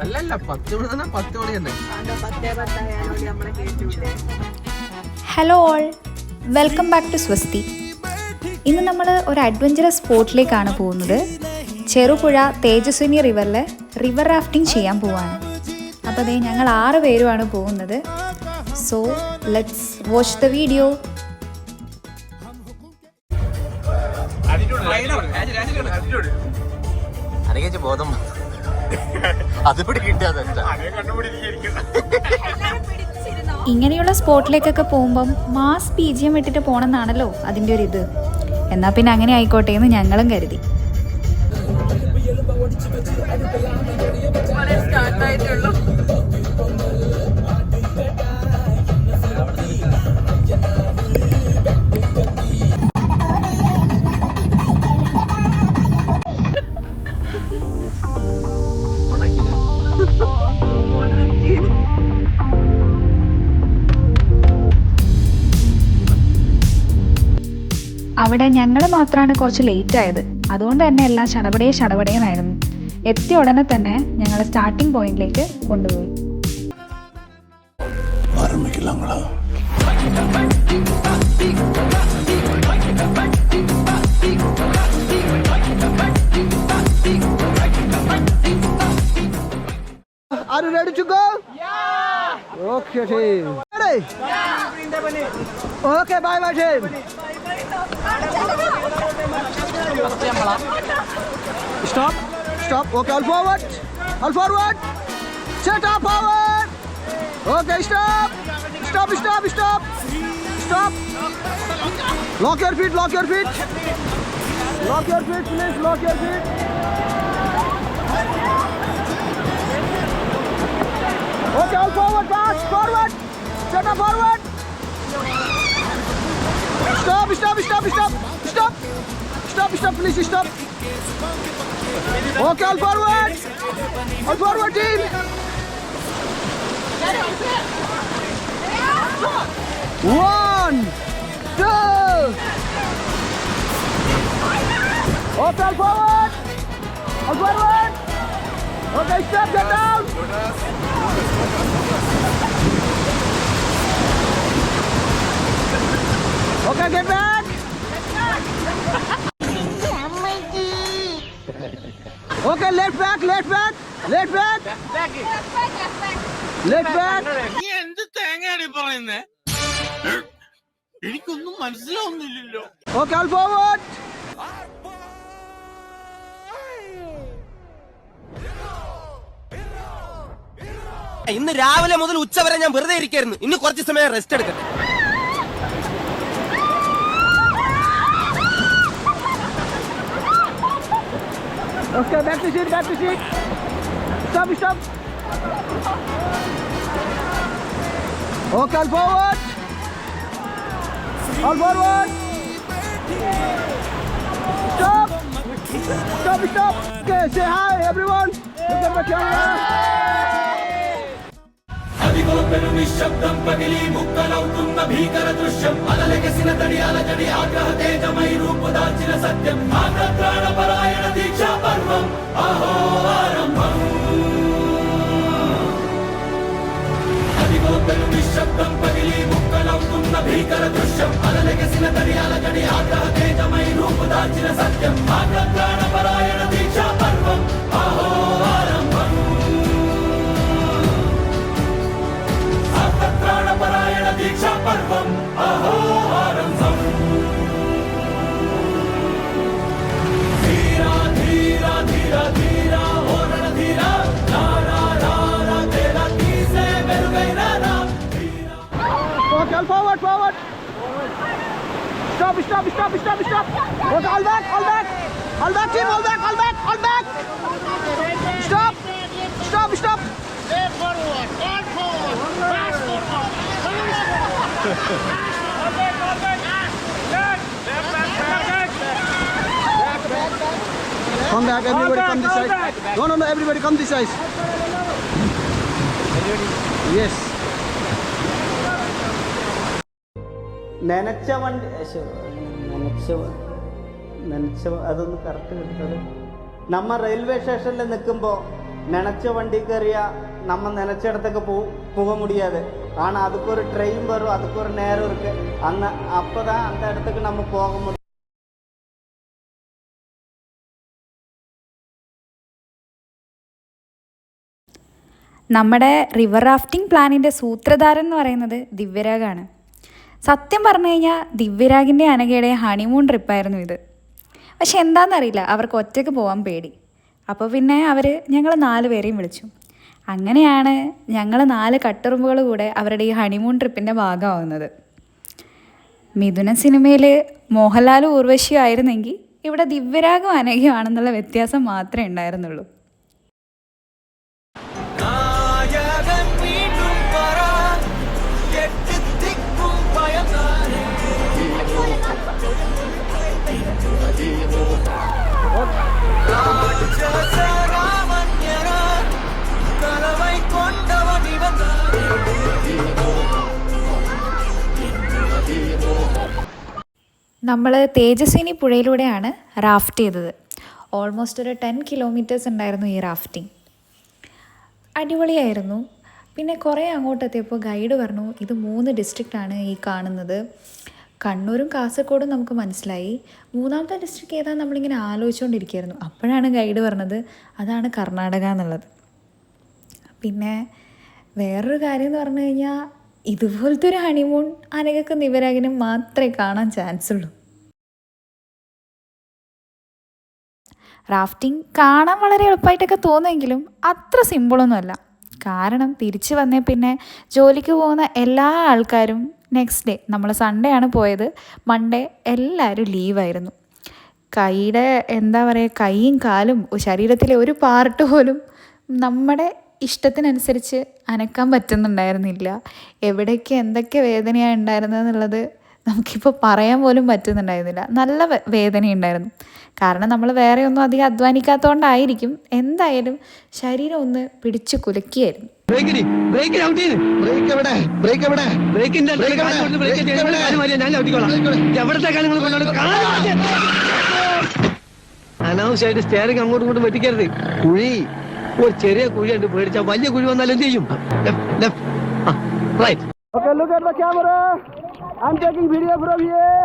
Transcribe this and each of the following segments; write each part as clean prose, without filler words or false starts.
അല്ലല്ല 10 മണി 10 മണി തന്നെ. Hello all, welcome back to Swasthi. ഇന്ന് നമ്മൾ ഒരു അഡ്വഞ്ചറസ് സ്പോട്ടിലേക്കാണ് പോകുന്നത്. ചെറുപുഴ തേജസ്വിനി റിവറിൽ റിവർ റാഫ്റ്റിംഗ് ചെയ്യാൻ പോവാണ്. അപ്പോൾ അതേ ഞങ്ങൾ 6 പേരുമാണ് പോകുന്നത്. So let's watch the video. ബോധം ഇങ്ങനെയുള്ള സ്പോട്ടിലേക്കൊക്കെ പോകുമ്പം മാസ് PGM ഇട്ടിട്ട് പോകണമെന്നാണല്ലോ അതിൻ്റെ ഒരു ഇത്. എന്നാൽ പിന്നെ അങ്ങനെ ആയിക്കോട്ടെ എന്ന് ഞങ്ങളും കരുതി. അവിടെ ഞങ്ങൾ മാത്രമാണ് കുറച്ച് ലേറ്റ് ആയത്. അതുകൊണ്ട് തന്നെ എല്ലാം ശടപടേന്നായിരുന്നു. എത്തിയ ഉടനെ തന്നെ ഞങ്ങൾ സ്റ്റാർട്ടിംഗ് പോയിന്റിലേക്ക് കൊണ്ടുപോയി. Are you ready to go? Yeah. Okay, team. Ready? Yeah. Okay, bye, team. Stop. Okay, all forward. Set up forward. Okay, stop. Lock your feet. Lock your feet, please. Lock your feet. Okay, all forward, pass. Forward. Set up forward. Stop, please, stop. Okay, all forward, team. One, two. Okay, all forward. Okay, stop, get down. Okay, get back. Okay, left back. നീ എന്ത് തേങ്ങയാണ് പറയുന്നേ? എനിക്കൊന്നും മനസ്സിലാവുന്നില്ലല്ലോ. Okay, all forward. ഇന്ന് രാവിലെ മുതൽ ഉച്ചവരെ ഞാൻ വെറുതെ ഇരിക്കായിരുന്നു. ഇനി കുറച്ച് സമയം റെസ്റ്റ് എടുക്കട്ടെ. Okay, back to seat. Stop. Okay, all forward. Stop. Okay, say hi, everyone. Look at the camera. అదిగో పెను నిశ్శబ్దం పగిలి ముక్కలవుతున్న భీకర దృశ్యం అలలెగసిన తడియాల జడి ఆగ్రహ తేజమై రూపుదాల్చిన సత్యం ఆగ్రహ పరాయణ దీక్షా పర్వం అహో ఆరంభం అదిగో పెను నిశ్శబ్దం పగిలి ముక్కలవుతున్న భీకర దృశ్యం అలలెగసిన తడియాల జడి ఆగ్రహ తేజమై రూపుదాల్చిన సత్యం ఆగ్రహ పరాయణ దీక్షా పర్వం అహో ఆరంభం ప్రాణపరాయణ దీక్షా పర్వం అహో ఆరంభం ధీరా ధీరా ధీరా ధీరా ఓరణ ధీరా రారా తేరా తీసే మెరుగైన రా ధీరా. Okay, all forward. Stop. Okay, all back, team, all back. Stop. Forward, fast forward. Come back, everybody come this side. No, everybody come this side. Yes. നനച്ച വണ്ടി നനച്ച അതൊന്ന് കറക്റ്റ് കിട്ടത്. നമ്മ റെയിൽവേ സ്റ്റേഷനിൽ നിൽക്കുമ്പോൾ നനച്ച വണ്ടി കയറിയ நம்ம நினச்ச இடத்துக்கு போக முடியாது. ஆனால் அதுக்கு ஒரு ட்ரெயின் வரும், அதுக்கு ஒரு நேரம் இருக்குது. அப்போ தான் அந்த இடத்துக்கு நம்ம போக முடியும். നമ്മുടെ റിവർ റാഫ്റ്റിംഗ് പ്ലാനിൻ്റെ സൂത്രധാരൻ എന്ന് പറയുന്നത് ദിവ്യരാഗാണ്. സത്യം പറഞ്ഞു കഴിഞ്ഞാൽ ദിവ്യരാഗിൻ്റെ അനഘയുടെ ഹണിമൂൺ ട്രിപ്പായിരുന്നു ഇത്. പക്ഷെ എന്താണെന്നറിയില്ല, അവർക്ക് ഒറ്റയ്ക്ക് പോകാൻ പേടി. അപ്പോൾ പിന്നെ അവർ ഞങ്ങൾ 4 പേരെയും വിളിച്ചു. അങ്ങനെയാണ് ഞങ്ങൾ 4 കട്ടുറുമ്പുകൾ കൂടെ അവരുടെ ഈ ഹണിമൂൺ ട്രിപ്പിൻ്റെ ഭാഗമാവുന്നത്. മിഥുന സിനിമയിൽ മോഹൻലാലും ഊർവശിയും ആയിരുന്നെങ്കിൽ ഇവിടെ ദിവ്യരാഗും അനഘയും ആണെന്നുള്ള വ്യത്യാസം മാത്രമേ ഉണ്ടായിരുന്നുള്ളൂ. നമ്മൾ തേജസ്വിനി പുഴയിലൂടെയാണ് റാഫ്റ്റ് ചെയ്തത്. ഓൾമോസ്റ്റ് ഒരു 10 കിലോമീറ്റേഴ്സ് ഉണ്ടായിരുന്നു ഈ റാഫ്റ്റിംഗ്. അടിപൊളിയായിരുന്നു. പിന്നെ കുറേ അങ്ങോട്ടെത്തിയപ്പോൾ ഗൈഡ് പറഞ്ഞു, ഇത് 3 ഡിസ്ട്രിക്റ്റാണ് ഈ കാണുന്നത്. കണ്ണൂരും കാസർഗോഡും നമുക്ക് മനസ്സിലായി. 3ാമത്തെ ഡിസ്ട്രിക്റ്റ് ഏതാ നമ്മളിങ്ങനെ ആലോചിച്ചുകൊണ്ടിരിക്കുകയായിരുന്നു. അപ്പോഴാണ് ഗൈഡ് പറഞ്ഞത് അതാണ് കർണാടക എന്നുള്ളത്. പിന്നെ വേറൊരു കാര്യം എന്ന് പറഞ്ഞു കഴിഞ്ഞാൽ ഇതുപോലത്തെ ഒരു ഹണിമൂൺ അനഘക്കും ദിവ്യരാഗിനും മാത്രമേ കാണാൻ ചാൻസ് ഉള്ളൂ. റാഫ്റ്റിംഗ് കാണാൻ വളരെ എളുപ്പമായിട്ടൊക്കെ തോന്നുമെങ്കിലും അത്ര സിമ്പിളൊന്നുമല്ല. കാരണം തിരിച്ച് വന്നേ പിന്നെ ജോലിക്ക് പോകുന്ന എല്ലാ ആൾക്കാരും നെക്സ്റ്റ് ഡേ, നമ്മൾ സൺഡേ ആണ് പോയത്, മൺഡേ എല്ലാവരും ലീവായിരുന്നു. കൈയുടെ കൈയും കാലും ശരീരത്തിലെ ഒരു പാർട്ട് പോലും നമ്മുടെ ഇഷ്ടത്തിനനുസരിച്ച് അനക്കാൻ പറ്റുന്നുണ്ടായിരുന്നില്ല. എവിടേക്ക് എന്തൊക്കെ വേദനയാണ് ഉണ്ടായിരുന്നതെന്നുള്ളത് നമുക്കിപ്പോൾ പറയാൻ പോലും പറ്റുന്നുണ്ടായിരുന്നില്ല. നല്ല വേദനയുണ്ടായിരുന്നു. കാരണം നമ്മൾ വേറെ ഒന്നും അധികം അധ്വാനിക്കാത്തതുകൊണ്ടായിരിക്കും. എന്തായാലും ശരീരം ഒന്ന് പിടിച്ചു കുലുക്കിയായിരുന്നു. അനാവശ്യമായിട്ട് സ്റ്റെയറിംഗ് അങ്ങോട്ടും ഇങ്ങോട്ടും വെട്ടിക്കരുത്. കുഴി ഒരു ചെറിയ കുഴിയുണ്ട്, പേടിച്ചാൽ വലിയ കുഴി വന്നാൽ എന്ത് ചെയ്യും? Right. Okay, look at the camera. I'm taking video from here.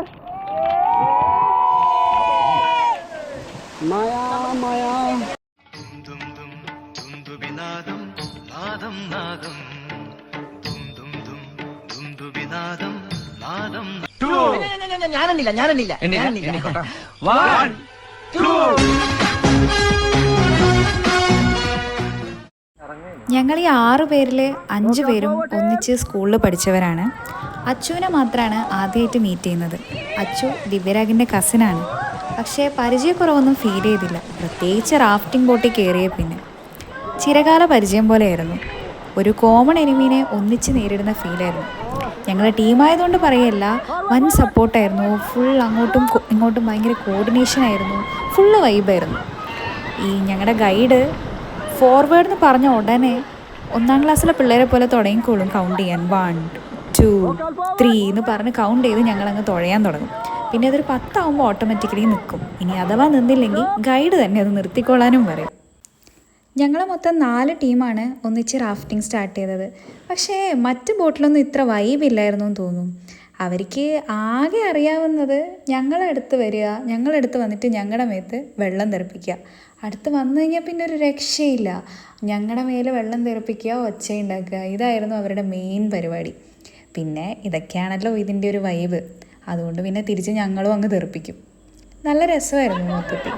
Maya, Maya. Dum dum dum dum binadam, nadam nadam. Dum dum dum dum dum binadam, nadam. ഞാനെണ്ണില്ല. 1 2. ഞങ്ങൾ ഈ 6 പേരിൽ 5 പേരും ഒന്നിച്ച് സ്കൂളിൽ പഠിച്ചവരാണ്. അച്ചുവിനെ മാത്രമാണ് ആദ്യമായിട്ട് മീറ്റ് ചെയ്യുന്നത്. അച്ചു ദിവ്യരാഗിൻ്റെ കസിനാണ്. പക്ഷേ പരിചയക്കുറവൊന്നും ഫീൽ ചെയ്തില്ല, പ്രത്യേകിച്ച് റാഫ്റ്റിംഗ് ബോട്ടിൽ കയറിയ പിന്നെ. ചിരകാല പരിചയം പോലെയായിരുന്നു. ഒരു കോമൺ എനിമീനെ ഒന്നിച്ച് നേരിടുന്ന ഫീലായിരുന്നു. ഞങ്ങളുടെ ടീമായതുകൊണ്ട് പറയല്ല, വൻ സപ്പോർട്ടായിരുന്നു. ഫുൾ അങ്ങോട്ടും ഇങ്ങോട്ടും ഭയങ്കര കോർഡിനേഷനായിരുന്നു. ഫുള്ള് വൈബായിരുന്നു. ഈ ഞങ്ങളുടെ ഗൈഡ് ഫോർവേഡ് എന്ന് പറഞ്ഞ ഉടനെ 1ാം ക്ലാസ്സിലെ പിള്ളേരെ പോലെ തുടങ്ങിക്കോളും കൗണ്ട് ചെയ്യാൻ. 1 2 3 എന്ന് പറഞ്ഞ് കൗണ്ട് ചെയ്ത് ഞങ്ങളങ്ങ് തുഴയാൻ തുടങ്ങും. പിന്നെ അതൊരു 10 ആകുമ്പോൾ ഓട്ടോമാറ്റിക്കലി നിൽക്കും. ഇനി അഥവാ നിന്നില്ലെങ്കിൽ ഗൈഡ് തന്നെ അത് നിർത്തിക്കൊള്ളാനും പറയും. ഞങ്ങൾ മൊത്തം 4 ടീമാണ് ഒന്നിച്ച് റാഫ്റ്റിംഗ് സ്റ്റാർട്ട് ചെയ്തത്. പക്ഷേ മറ്റ് ബോട്ടിലൊന്നും ഇത്ര വൈബില്ലായിരുന്നു എന്ന് തോന്നും. അവർക്ക് ആകെ അറിയാവുന്നത് ഞങ്ങളടുത്ത് വരിക, ഞങ്ങളടുത്ത് വന്നിട്ട് ഞങ്ങളുടെ മേത്ത് വെള്ളം തെറിപ്പിക്കുക. അടുത്ത് വന്നു കഴിഞ്ഞാൽ പിന്നെ ഒരു രക്ഷയില്ല. ഞങ്ങളുടെ മേലെ വെള്ളം തെറിപ്പിക്കുക, ഒച്ചയുണ്ടാക്കുക, ഇതായിരുന്നു അവരുടെ മെയിൻ പരിപാടി. പിന്നെ ഇതൊക്കെയാണല്ലോ ഇതിൻ്റെ ഒരു വൈബ്. അതുകൊണ്ട് പിന്നെ തിരിച്ച് ഞങ്ങളും അങ്ങ് തെറിപ്പിക്കും. നല്ല രസമായിരുന്നു മൊത്തത്തിൽ.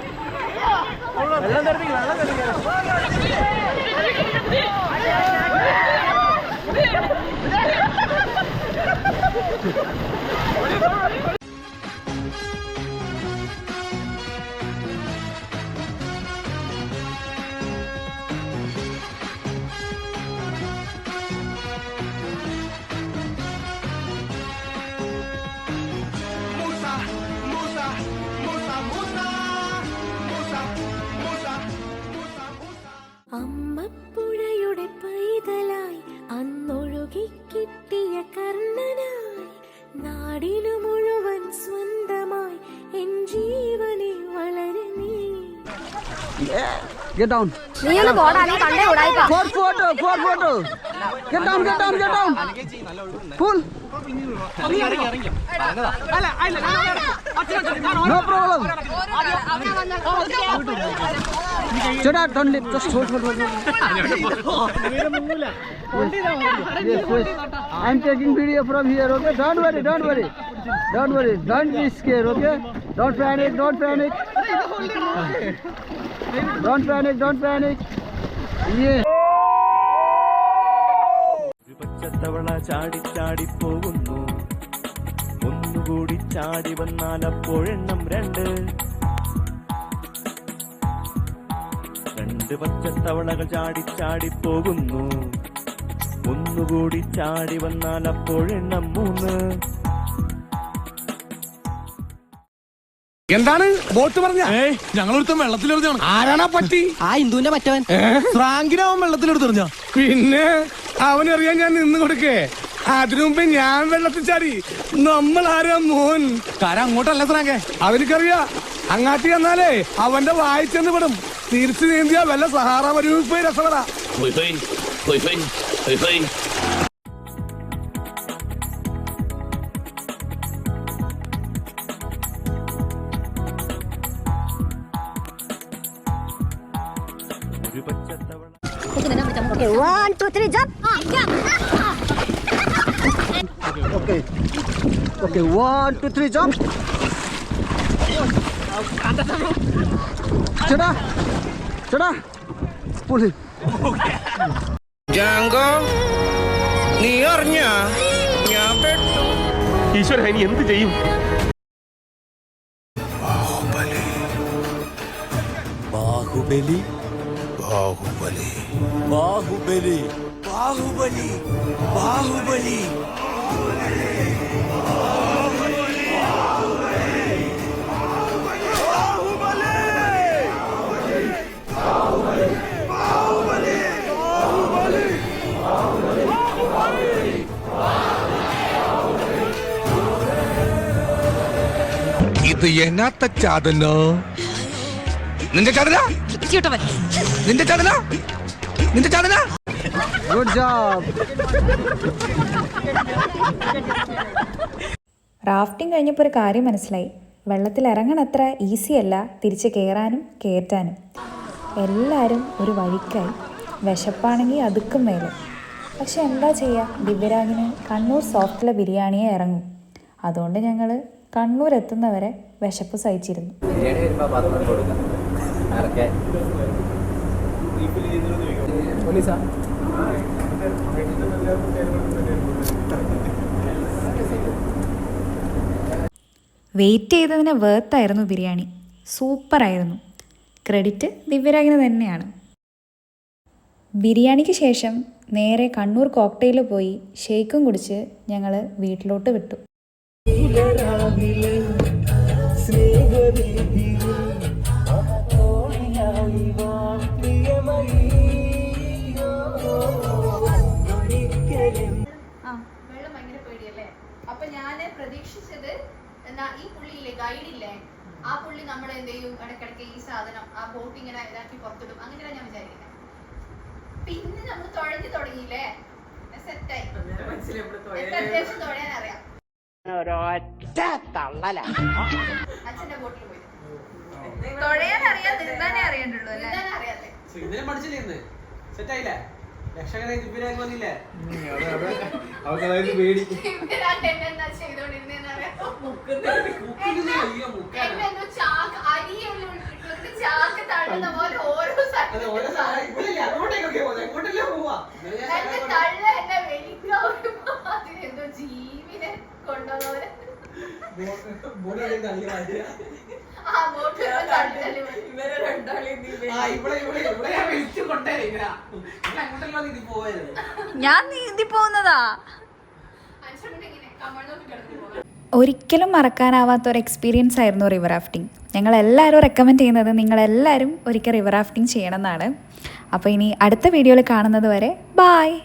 അമ്മപ്പുഴയുടെ പൈതലായി അന്നൊഴുകി കിട്ടിയ കർണനായി നാടിനു മുഴുവൻ സ്വന്തമായി Get down. For photo. Get down. Pull. No problem. Chada, don't leave. Just hold. Yes. I'm taking video from here, okay? Don't worry. Don't be scared, okay? Don't panic. Don't panic. Yeah. പച്ചത്തവള ചാടി പോകുന്നു ഒന്നുകൂടി ചാടി വന്നാൽ അപ്പോഴെണ്ണം രണ്ട് പച്ചത്തവളകൾ ചാടി പോകുന്നു ഒന്നുകൂടി ചാടി വന്നാൽ അപ്പോഴെണ്ണം 3 എന്താണ് ബോട്ട് പറഞ്ഞ ഞങ്ങളൊരുത്തൻ വെള്ളത്തിലെടുത്താണ് ആരാണാ പറ്റി ആ ഇന്ദുവിന്റെ മറ്റവൻ ഫ്രാങ്കിനവൻ വെള്ളത്തിലെടുത്തെറിഞ്ഞ പിന്നെ അവനറിയാൻ ഞാൻ നിന്ന് കൊടുക്കേ അതിനു മുമ്പേ ഞാൻ വെള്ളത്തിൽ ചാടി നമ്മൾ ആരാ മോൻ കാരം അങ്ങോട്ടല്ല ഫ്രാങ്കേ അവനക്കറിയാ അങ്ങാട്ടി എന്നാലേ അവന്റെ വായിച്ചെന്ന് പെടും തിരിച്ചു നീന്തിയാ വല്ല സഹാറ മരുവിൽ പോയി രസപ്പെടാ ഒരു പച്ചത്തവള Okay, 1, 2, 3, jump. Okay, 1, 2, 3, jump. Chada. Pull him. Jango നീ അറിഞ്ഞ ഞാൻ പെട്ടു ഈശ്വര ഇനി എന്ത് ചെയ്യും ബാഹുബലി ഇത് എന്നാത്ത ചാതനോ നിന്റെ ചാതന Good job. റാഫ്റ്റിംഗ് കഴിഞ്ഞപ്പോൾ ഒരു കാര്യം മനസ്സിലായി. വെള്ളത്തിൽ ഇറങ്ങാൻ അത്ര ഈസി അല്ല, തിരിച്ച് കയറാനും കയറ്റാനും. എല്ലാവരും ഒരു വഴിക്കായി. വിശപ്പാണെങ്കിൽ അതുക്കും മേലെ. പക്ഷെ എന്താ ചെയ്യുക, ദിവ്യരാഗിന് കണ്ണൂർ സോഫ്റ്റിലെ ബിരിയാണിയെ ഇറങ്ങും. അതുകൊണ്ട് ഞങ്ങൾ കണ്ണൂർ എത്തുന്നവരെ വിശപ്പ് സഹിച്ചിരുന്നു. വെയിറ്റ് ചെയ്തതിന് വേർത്തായിരുന്നു ബിരിയാണി. സൂപ്പറായിരുന്നു. ക്രെഡിറ്റ് ദിവ്യരാഗിന് തന്നെയാണ്. ബിരിയാണിക്ക് ശേഷം നേരെ കണ്ണൂർ കോക്ടെയിൽ പോയി ഷേക്കും കുടിച്ച് ഞങ്ങൾ വീട്ടിലോട്ട് വിട്ടു. വെള്ളം ഭയങ്കര പേടിയല്ലേ? അപ്പൊ ഞാന് പ്രതീക്ഷിച്ചത് എന്നാ ഈ പുള്ളിയില്ലേ, ഗൈഡില്ലേ, ആ പുള്ളി നമ്മൾ എന്ത് ചെയ്യും, ഇടയ്ക്കിടയ്ക്ക് ഈ സാധനം ആ ബോട്ട് ഇങ്ങനെ ഇതാക്കി പുറത്തിടും, അങ്ങനെയാണ് ഞാൻ വിചാരിക്കുന്നത്. പിന്നെ നമ്മൾ തുഴഞ്ഞു തുടങ്ങിയില്ലേ, സെറ്റായി. അത്യാവശ്യം തുഴയാൻ അറിയാം. അച്ഛന്റെ ബോട്ടിൽ പോയി തുഴയാൻ അറിയാം, നീന്താനേ അറിയണ്ടുള്ളൂ അല്ലേ? അറിയാതെ സെറ്റായില്ലേ? രക്ഷകനെ ദിവ്യരാഗ് വന്നില്ലേ? അവർക്ക് പേടി എന്നാ ചെയ്തോണ്ടിരുന്നേന്ന് അറിയാം. ചാക്ക് തള്ളുന്ന പോലെ ഓരോ തള്ള എന്നെ വലിക്കെന്തോ ജീവനെ കൊണ്ടുവന്നവരെ ഞാൻ നീന്തി പോകുന്നതാ. ഒരിക്കലും മറക്കാനാവാത്തൊരു എക്സ്പീരിയൻസ് ആയിരുന്നു റിവർ റാഫ്റ്റിംഗ്. ഞങ്ങളെല്ലാവരും റെക്കമെൻഡ് ചെയ്യുന്നത് നിങ്ങളെല്ലാവരും ഒരിക്കൽ റിവർ റാഫ്റ്റിംഗ് ചെയ്യണം എന്നാണ്. അപ്പോൾ ഇനി അടുത്ത വീഡിയോയിൽ കാണുന്നത് വരെ ബായ്.